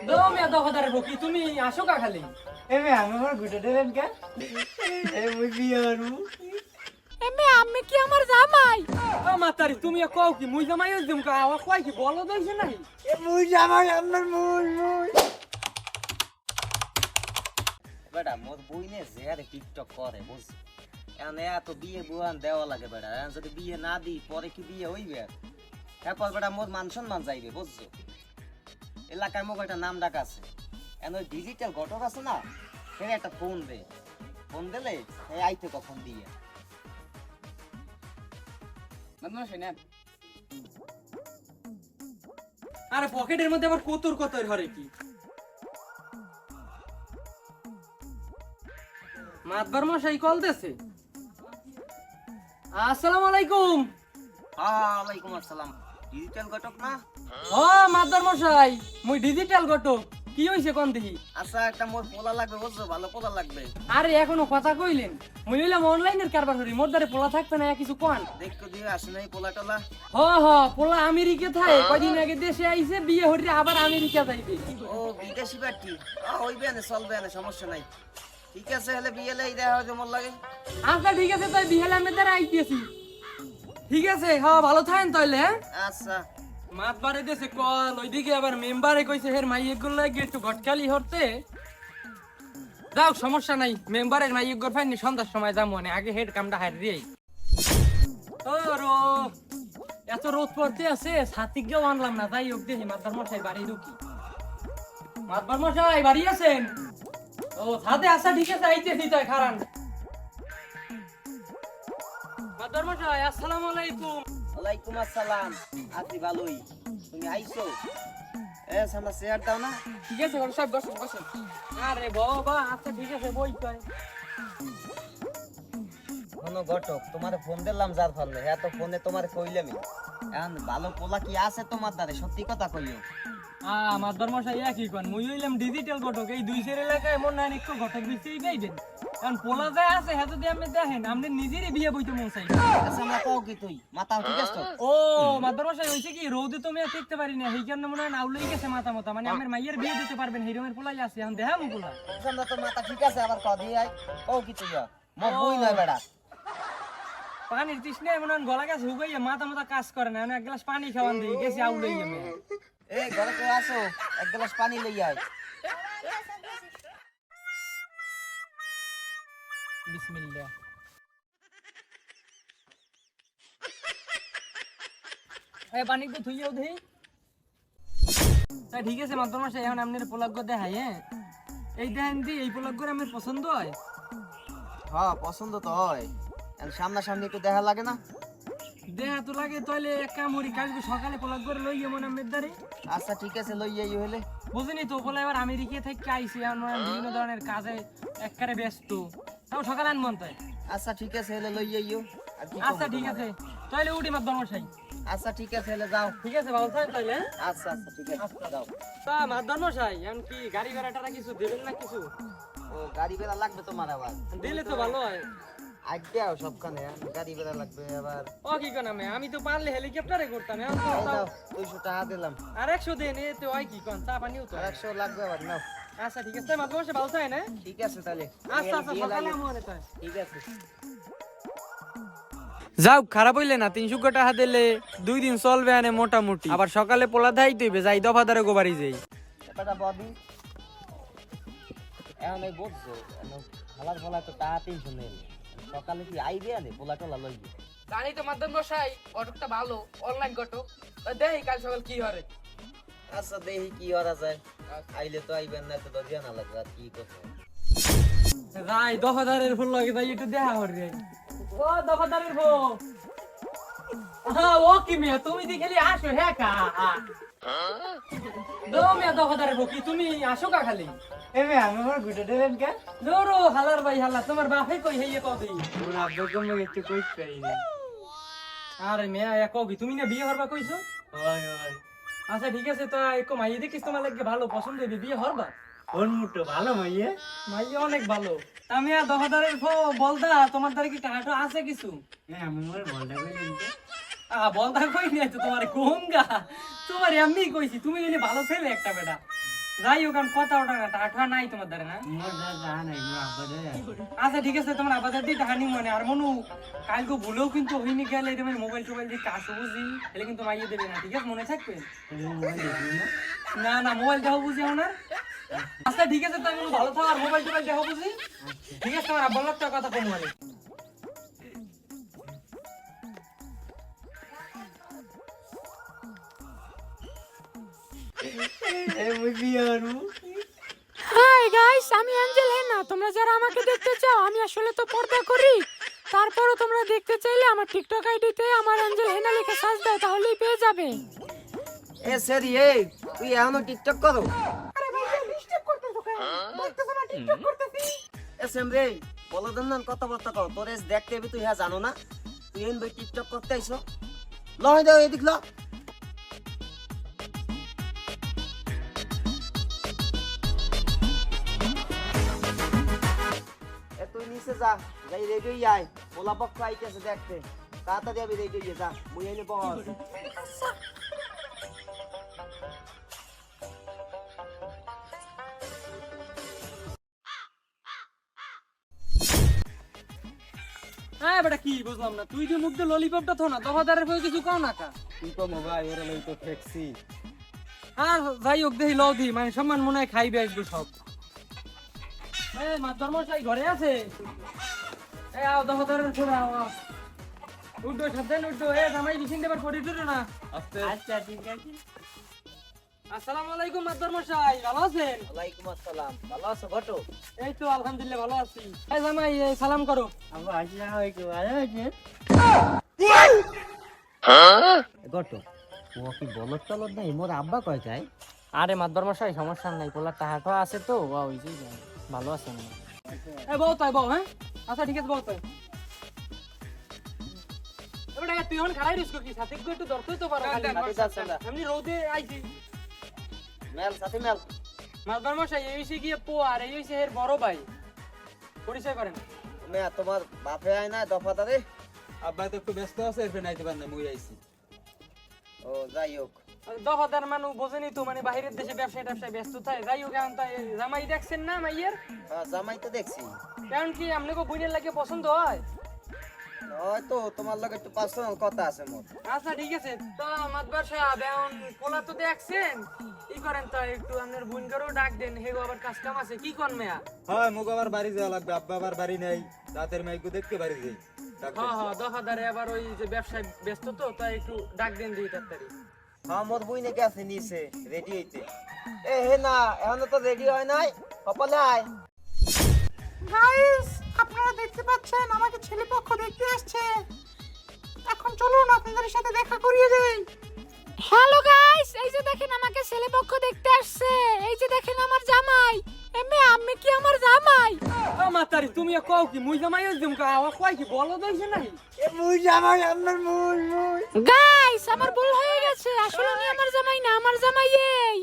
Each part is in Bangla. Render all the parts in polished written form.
দমে দখদারে বকি তুমি আসো কা খালি এমে আমি আমার গুটা দেবেন কে এ মুই বিয়ারু এমে আমি কি আমার জামাই? ও মাতারি তুমি কও কি মুই জামাই দিম কা আওয়া কই কি বলো দইছে নাই এ মুই জামাই আমার মুই বেটা মোর বইনে যে টিকটক করে বুঝ এনে এত বিয়ে বুয়ান দেওয়া লাগে বেটা এখন যদি বিয়ে না দিই পরে কি বিয়ে হইবে তারপর বেটা মোর মান সম্মান যাইবে বুঝছো এলাকায় মোক একটা নাম ডাক আছে এখন ওই ডিজিটাল ঘটক আছে না সে একটা ফোন দিলে এই আইতে কখন দিয়ে আরে পকেটের মধ্যে আবার কতর হরে কি মাতবার মশাই কল দেছে আসসালামু আলাইকুম ওয়ালাইকুম আসসালাম ডিজিটাল ঘটক না ও মাতবার মশাই মুই ডিজিটাল ঘটক কি হইছে কোন দেখি আচ্ছা একটা মোর পোলা লাগবে বুঝছো ভালো পোলা লাগবে আরে এখনো কথা কইলেন মুই হইলাম অনলাইনের কারবার করি মোর দ্বারে পোলা থাকবে না কিছু কোন দেখতে দিয়ে আসে নাই পোলা টোলা পোলা আমেরিকা থাকে কয়দিন আগে দেশে আইছে বিয়ে হইরে আবার আমেরিকা যাইবে ও বিদেশি বাটি হইবে না চলবে না সমস্যা নাই ঠিক আছে হলে বিয়ে লাই দেখা হয় মোর লাগে আচ্ছা ঠিক আছে তাই বিহেল আমি দ্বারা আইতেছি ঠিক আছে হ্যাঁ ভালো থাকেন তাইলে হ্যাঁ আচ্ছা মাতবারে দেশে কল ওইদিকে আবার মেম্বারে কইছে হের মাইয়ের গুলো লাগে একটু ঘটকালি হরতে যাও সমস্যা নাই মেম্বারের মাইয়ের গোর ফাইনি সন্ধ্যার সময় যাবো মানে আগে হেড কামটা হারিয়ে ও রো এত রোদ পড়তে আছে ছাতি গেও আনলাম না তাই হোক দেখি মাতবার মশাই বাড়ি ঢুকি মাতবার মশাই বাড়ি আছেন ও ছাদে আসা ঠিক আছে আইতেছি তাই খারান মাতবার মশাই আসসালামু আলাইকুম ওয়ালাইকুম আসসালাম আছি ভালোই তুমি আইছো এ সামনে চেয়ার দাও না ঠিক আছে ঘর সব বসুন বসুন আরে বাবা আচ্ছা ঠিক আছে বই কয় কোনো ঘটক তোমার ফোন দিলাম যার ফলে হ্যাঁ তো ফোনে তোমার কইলামই এখন ভালো পোলা কি আছে তোমার দ্বারে সত্যি কথা কইও আমার ধর্মশাই একই কোন মুই হইলাম ডিজিটাল ঘটক এই দুই সের এলাকায় এমন না একটু ঘটক বেশিই পাইবেন কারণ পোলা যায় আছে হ্যাঁ যদি আপনি দেখেন আপনি নিজেরই বিয়ে বইতে মন চাই আচ্ছা আমরা কও কি তুই মাথা ঠিক আছে ও মাদ্রমশাই হইছে কি রৌদে তুমি আর দেখতে পারি না এই কারণে মনে হয় নাউলেই গেছে মাথা মতো মানে আমার মাইয়ের বিয়ে দিতে পারবেন হিরোমের পোলাই আছে এখন দেখামু পোলা আমরা তো মাথা ঠিক আছে আবার কদি আই কও কি তুই মোর বই নয় বেড়া পানির তৃষ্ণায় মনে হয় গলা গাছ হুগাইয়া মাথা মাথা কাজ করে না এক গ্লাস পানি খাওয়ান দিই গেছি আউলেই আমি এ ঘরে কেউ আসো এক গ্লাস পানি লই আয় বিসমিল্লাহ এই পানি তো থুইয়াও দেই তা ঠিক আছে মাদ্রমশাই এখন আপনার পোলাগ দেখাই হ্যাঁ এই দেখেন দি এই পোলাগ করে আমার পছন্দ হয় হ্যাঁ পছন্দ তো হয় সামনাসামনি একটু দেখা লাগে না দেখা তো লাগে তাহলে এক কাম করি কালকে সকালে পোলাগ করে লই এমন আমার দ্বারে আচ্ছা ঠিক আছে লই যাই হলে বুঝিনি তো বলে এবার আমেরিকা থেকে আইসি বিভিন্ন ধরনের কাজে একবারে ব্যস্ত তাও সকালে আনমন তাই আচ্ছা ঠিক আছে হলে লই যাইও আর কি আচ্ছা ঠিক আছে তাহলে উঠি মাদ্রমশাই আচ্ছা ঠিক আছে হলে যাও ঠিক আছে ভালো থাকেন তাহলে আচ্ছা আচ্ছা ঠিক আছে যাও তা মাদ্রমশাই এখন কি গাড়ি ভাড়াটা কিছু দেবেন না কিছু ও গাড়ি বেলা লাগবে তোমার আবার দিলে তো ভালো হয় আইডিয়াও সবখানে গাড়ি বেলা লাগবে আবার ও কি কোন আমি তো পারলে হেলিকপ্টারে করতাম এখন তো এই তাও দাও 200 টাকা দিলাম আর 100 দেন এতে হয় কি কোন চা পানিও তো আর 100 লাগবে আবার নাও আচ্ছা ঠিক আছে মাদ্রমশাই ভালো থাকেন হ্যাঁ ঠিক আছে তাহলে আচ্ছা আচ্ছা সকালে আমরে তাই ঠিক আছে যাও খারাপ হইলে না 300 টাকা দিলে 2 দিন চলবে আনে মোটামুটি আবার সকালে পোলা ধাই তুইবে যাই দফাদারে গোবারি যাই এটা বডি এখন এই বুঝছো খালার ফলা তো টাকা 300 নেই সকালে কি আইবে আনে পোলা টোলা লইবে জানি তো মাদ্রমশাই ঘটকটা ভালো অনলাইন ঘটক দেখি কাল সকাল কি হবে আচ্ছা দেখি কি করা যায় আইলে তো আইবেন না তো দরিয়া না লাগবে আর কি করতে রাই দফাদারের ফুল লাগে তাই একটু দেখা হরি ও দফাদারের বউ হ্যাঁ ও কি মিয়া তুমি দি খালি আসো হ্যাঁ কা দো মিয়া দফাদারের বউ কি তুমি আসো কা খালি এমে আমি আমার গুটা দেবেন কে জোরো হালার ভাই হালা তোমার বাপে কই হেইয়ে কবি ওর আব্বা কমে একটু কই পাই না আরে মিয়া এক কবি তুমি না বিয়ে হরবা কইছো হয় হয় আচ্ছা ঠিক আছে তা এক মাইয়ে দেখিস তোমার লাগে ভালো পছন্দ হইবে বিয়ে হরবা ওর মুটো ভালো মাইয়ে মাইয়ে অনেক ভালো আমি আর দফাদারের বলদা তোমার দ্বারা কি টাকা আছে কিছু হ্যাঁ আমি আমার বলটা কইলেন কে বলদা কই নাই তো তোমার কোন গা তোমার আমি কইছি তুমি যদি ভালো ছেলে একটা বেটা যাই হোক আমি কথা ওটা না টাকা নাই তোমার দ্বারা না আচ্ছা ঠিক আছে তোমার আবার দিয়ে টাকা নিই মনে আর মনু কালকে ভুলেও কিন্তু হইনি গেলে এটা মোবাইল টোবাইল দিয়ে কাজ বুঝি তাহলে কিন্তু মাইয়ে দেবে না ঠিক আছে মনে থাকবে না না মোবাইল দেখো বুঝি আমার আচ্ছা ঠিক আছে তাই মনে ভালো থাকো আর মোবাইল টোবাইল দেখো বুঝি ঠিক আছে তোমার আব্বার লোকটা কথা কম মানে হাই গাইস, আমি অ্যাঞ্জেল হেনা। তোমরা যারা আমাকে দেখতে চাও, আমি আসলে তো পর্দা করি, তারপরও তোমরা দেখতে চাইলে আমার টিকটক আইডিতে আমার অ্যাঞ্জেল হেনা লিখে সার্চ দাও, তাহলেই পেয়ে যাবে। এ সেরি এ তুই এখনো টিকটক করো? এ সেমরে বলো দেন না কথাবার্তা কর, তোরে দেখতে এবি তুই হ্যাঁ জানো না তুই এন ভাই টিকটক করতে আইছো? লয় দাও এদিক ল। এ তুই নিচে যা, যাই রেডি হই আয়, পোলা পক্ষ আইতেছে দেখতে, তাড়াতাড়ি আমি রেডি হয়ে যা, মুই এনে বস। হ্যাঁ বেটা কি বুঝলাম না তুই যে মুখ দিয়ে ললিপপটা থো না দফাদারের কই কিছু কও না কা তুই তো মোবাইল ওরে লই তো ঠেকছি। আর যাই হোক দেখি লও দি মানে সম্মান মনে হয় খাইবে আসবে সব এই মাতর মশাই ঘরে আছে এই আও দফাদারের ছোড়া আও উঠো সাবধান উঠো এ জামাই বিছিন দেবার পড়ি টুরো না আচ্ছা ঠিক আছে আসসালামু আলাইকুম মাতর মশাই ভালো আছেন? ওয়ালাইকুম আসসালাম, ভালো আছো ঘটো? এই তো আলহামদুলিল্লাহ ভালো আছি এই জামাই এই সালাম করো ঘটো ও কি বলদ টলদ নাই, মোর আব্বা কয় যায়। আরে মাতর মশাই সমস্যা নাই পোলা টাহাটা আছে তো ওই যে ভালো আছেন এই বউ তাই বউ হ্যাঁ আচ্ছা ঠিক আছে বউ তাই এবারে তুই হন খাড়াই রিস্ক কি সাথে একটু দরকার তো পারো এমনি রোদে আইছি মেল সাথে মেল। মাতবার মশাই এই হইছে গিয়ে পো আর এই হইছে এর বড় ভাই পরিচয় করেন মে তোমার বাপে আয় না দফাদারে? আব্বা তো একটু ব্যস্ত আছে এর নাইতে পার না মুই আইছি। ও যাই হোক, দফাদার মানুষ বোঝেনি তো মানে বাইরের দেশে ব্যবসায় ট্যাবসায় ব্যস্ত থাকে যাই হোক এখন তাই জামাই দেখছেন না মাইয়ের হ্যাঁ জামাই তো দেখছি। কারণ কি আপনাকে বইনের লাগে পছন্দ হয় হয়তো তোমার লগে একটু পার্সোনাল কথা আছে মোর। আচ্ছা ঠিক আছে তো মাতবার সাহেব এখন পোলা তো দেখছেন কি করেন তো একটু আপনার বোন করেও ডাক দেন হেগো আবার কাজ কাম আছে কি কর মেয়া হ্যাঁ মুগ আবার বাড়ি যাওয়া লাগবে, আব্বা আবার বাড়ি নেই, রাতের মাইকু দেখতে বাড়ি যাই। হ্যাঁ হ্যাঁ দফাদারে আবার ওই যে ব্যবসায় ব্যস্ত তো তাই একটু ডাক দেন দিই তাড়াতাড়ি হ্যাঁ মোর বই নাকি আছে নিচে রেডি হইতে। এ হে না এখনো তো রেডি হয় নাই, কপালে আয়। গাইস, আপনারা দেখতে পাচ্ছেন আমাকে ছেলেপক্ষ দেখতে আসছে। এখন চলুন আপনাদের সাথে দেখা করিয়ে দেই। হ্যালো গাইস, এই যে দেখেন আমাকে ছেলেপক্ষ দেখতে আসছে। এই যে দেখেন আমার জামাই। এমে আমি কি আমার জামাই? ও মাতারি তুমি কও কি মুই জামাই হইছম কা আওয়া কই কি বলো দইছে নাই গাইস, আমার ভুল হয়ে গেছে। আসলে আমি আমার জামাই না, আমার জামাই এই।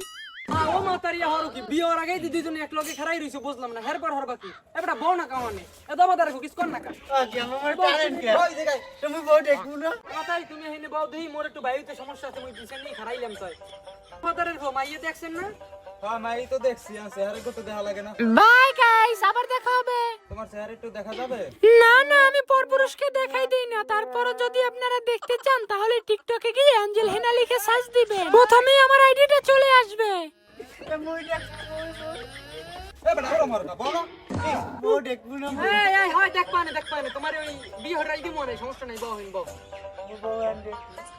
ও মাতারি হরো কি বিয়ের আগেই দি দুইজন এক লগে খাড়াই রইছো বুঝলাম না হেরপর হরবা কি এবড়া বউ না কাওয়ানে এ দফাদারে কো কিস কর না কা তুমি বউ দেখু না? মাতারি তুমি হেনে বউ দেই মোর একটু বাইতে সমস্যা আছে মুই পিছন নিয়ে খাড়াইলাম তাই দফাদারের কো মাইয়ে দেখছেন না? হ্যাঁ মাই তো দেখছি, আর চেহারা তো দেখা লাগে না। বাই গাইস, আবার দেখা হবে। তোমার চেহারা একটু দেখা যাবে? না না, আমি পরপুরুষকে দেখাই দেই না। তারপরও যদি আপনারা দেখতে চান তাহলে টিকটকে গিয়ে অ্যাঞ্জেল হেনা লিখে সার্চ দিবেন, প্রথমেই আমার আইডিটা চলে আসবে। এ বড় বড় মার না বলো বউ দেখু না? এই এই হয় দেখ পানে তোমার ওই বিয়ে হরাই দি মনে সমস্যা নাই বউ হইন বউ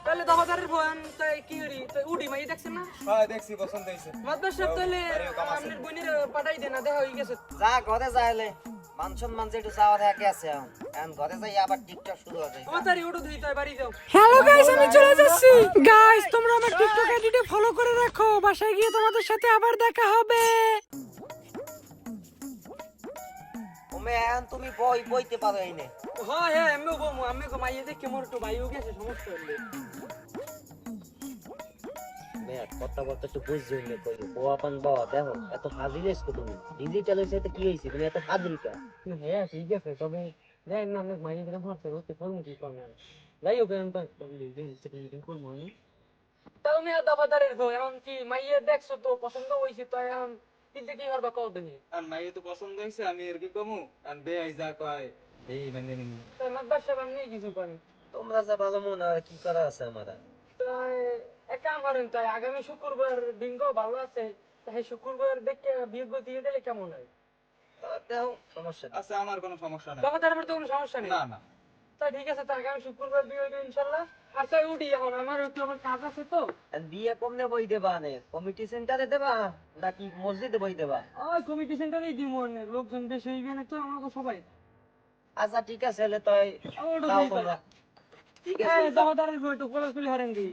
তাহলে দফাদারের বয়ান তাই কি করি তাই উডি মাই দেখছেন না? হ্যাঁ দেখছি, পছন্দ হইছে। মাদ্রাস সাহেব তাহলে আপনার বোনের পাঠাই দেন না দেখা হয়ে গেছে যা ঘরে যাইলে মান সম্মান যেটু চাওয়ার আগে আছে এখন ঘরে যাই আবার টিকটক শুরু হবে। মাতারি উঠো ধুই তাই বাড়ি যাও হ্যালো গাইস, আমি চলে যাচ্ছি। গাইস, তোমরা আমার টিকটক আইডিটা ফলো করে রাখো। বাসায় গিয়ে তোমাদের সাথে আবার দেখা হবে। ওমে এখন তুমি বই বইতে পারো এইনে। হ্যাঁ হ্যাঁ আমিও বমু আমি কো মাইয়ে দেখে মোর একটু বাইও গেছে সমস্যা হইলে মে কথা বলতে একটু বুঝ জইলে কই বউ আপন বাবা দেখো এত হাজির এসছো তুমি, ডিজিটাল হইছে তো কি হইছে তুমি এত হাজির কা? হ্যাঁ ঠিক আছে তবে যাই না অনেক মাইয়ে দিলাম হচ্ছে রোতে ফলমু কি কমে যাই হোক আমি তো করবো তাও মেয়া দাবাদারের গো এখন কি মাইয়ে দেখছো তো পছন্দ হইছে তো এখন কিনতে কি করবা কও দেখি আর মাইয়ে তো পছন্দ হয়েছে আমি এর কি কমু আর বেআই যা কয় এই মানে নিমু। তাই মাদ্দার সাহেব আমি কিছু পানি তোমরা যা ভালো মনে হয় কি করা আছে আমার আর? তাই এক কাম করেন তাই আগামী শুক্রবার দিন গো ভালো আছে তাই শুক্রবার দেখে বিয়োগ দিয়ে দিলে কেমন হয় দেখো সমস্যা নেই। আচ্ছা আমার কোনো সমস্যা নাই। দাবাদারের তো কোনো সমস্যা নেই না না তাই ঠিক আছে তাই আগামী শুক্রবার বিয়ে হইবে ইনশাল্লাহ আচ্ছা উঠি এখন আমার একটু আমার কাজ আছে তো আর বিয়ে কমনে বই দেবা নে কমিটি সেন্টারে দেবা নাকি মসজিদে বই দেবা? ওই কমিটি সেন্টারেই দিব লোকজন বেশি হইবে না তো আমাকে সবাই আচ্ছা ঠিক আছে তাহলে তাই ওটা দাও দিই তোমরা। ঠিক হ্যাঁ আছে দাবাদারের একটু কোলাকুলি হরেন দি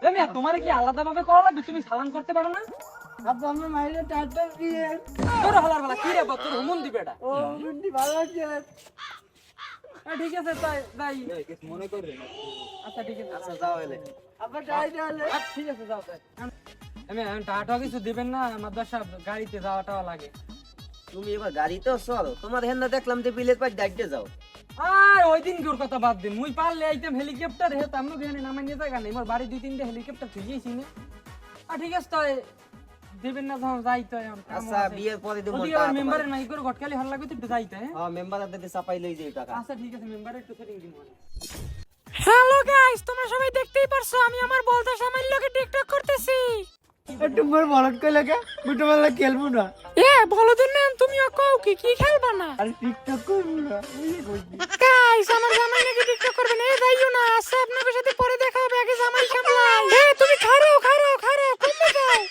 এমিয়া তোমার কি আলাদা ভাবে করা লাগবে তুমি সালাম করতে পারো না আব্বা আমার মাইরে টাটা দিয়ে তোর হালার বালা কি রে বা তোর হুমুন দিবে এটা ও মুন্ডি ভালো আছে ঠিক আছে তাই তাই এই কিছু মনে করবে না। আচ্ছা ঠিক আছে আচ্ছা যাও এলে আব্বা যাই যালে ঠিক আছে যাও তাই আমি টাটা কিছু দিবেন না মাদ্রাসা গাড়িতে যাওয়াটাও লাগে তুমি এবার গাড়িতেও চল তোমার হেন দেখলাম যে বিলের পাশ দাঁড়িয়ে যাও। আর ওই দিন তোর কথা বাদ দে মুই পারলে আইতাম হেলিকপ্টার হে তামনো গেনে নামাই নিয়ে জায়গা নেই মোর বাড়ি 2-3টা হেলিকপ্টার থুইছি না ঠিক আছে তাই দিবেন না যখন যাই তো এখন কামও আচ্ছা আছে। বিয়ের পরে দেবো ওদিকে আবার মেম্বারের নাই করে ঘটকালি হল লাগবে তো একটু যাইতে হ্যাঁ হ্যাঁ মেম্বারের দিকে চাপাই লই যাই টাকা। আচ্ছা ঠিক আছে মেম্বারের একটু সেটিং দিব হ্যালো গাইস তোমরা সবাই দেখতেই পারছো আমি আমার বলতে সামাইল লোকে টিকটক করতেছি একটু মোর বলদ কই লাগা বুটো মারলা খেলবো না এ বলদের না তুমিও কও কি কি খেলবা না আর টিকটক করবো না বুঝলি কইছি গাইস আমার জামাই নাকি টিকটক করবে না যাইও না আচ্ছা আপনাদের সাথে পরে দেখা হবে আগে জামাই সামলাই এ তুমি খাড়ো কমে যাও